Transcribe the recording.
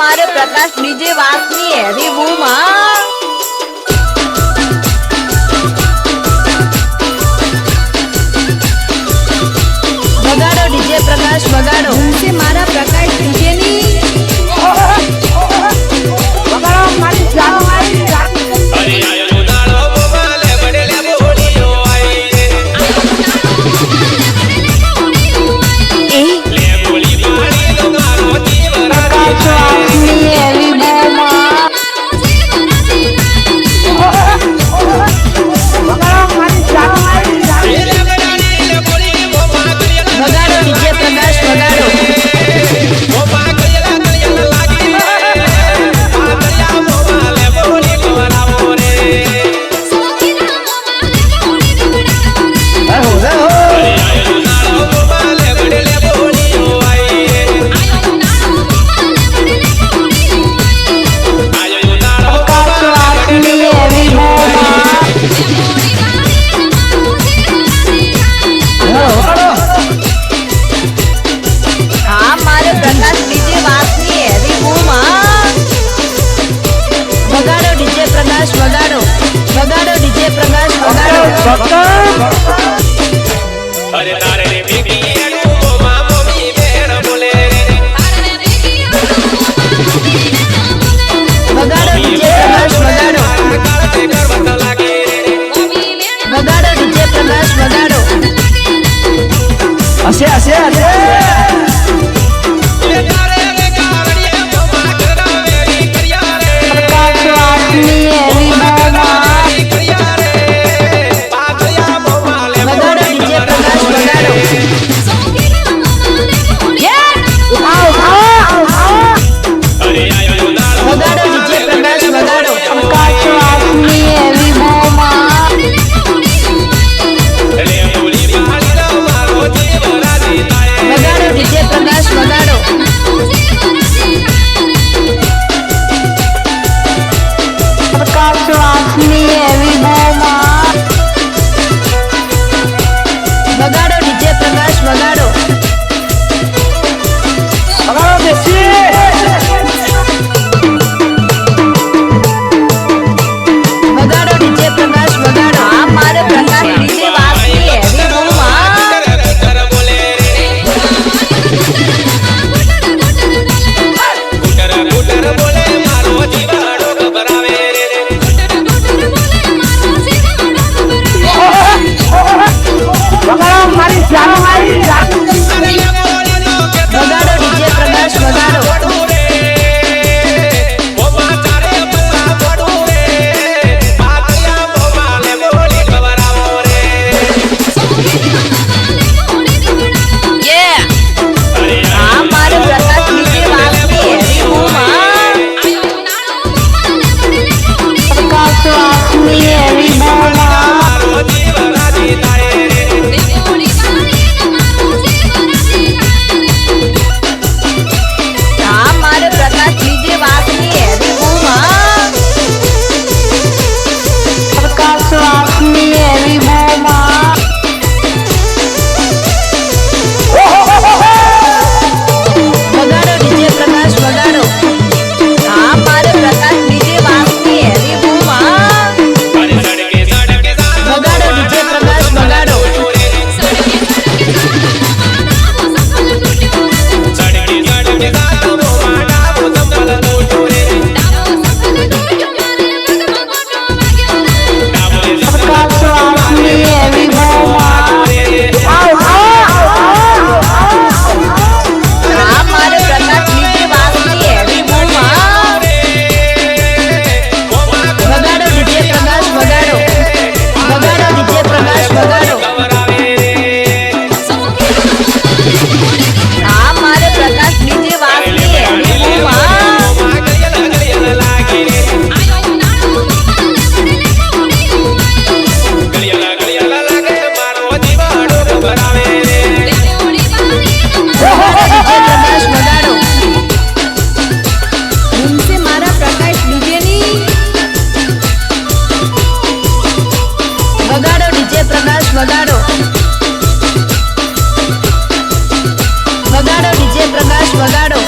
मारे प्रकाश डीजे वासनी heavy boom बगाड़ो DJ प्रकाश बगाड़ो उनसे मारा प्रकाश डीजे नी बगाड़ो मारी जानो मारी अरे आयो उदाड़ो मोबाइल बड़े बोलियो आई ले बोली पानी लो मारो जीवरा दी हेवी बूम बगाड़ो मारी जानो मारी बगाड़ो डीजे प्रकाश बगाड़ो अरे तारे रे बिकी मोमा मोमी बेड़ बोले रे बगाड़ो डीजे प्रकाश बगाड़ो काटे करवट लागे रे बगाड़ो डीजे प्रकाश बगाड़ो असे असे असे ये तारे रे कावड़िए मोमा करा मेरी करिया रे प्रकाश वासनी हेवी मोमा वगाड़ो वगाड़ो डीजे प्रकाश वगाड़ो।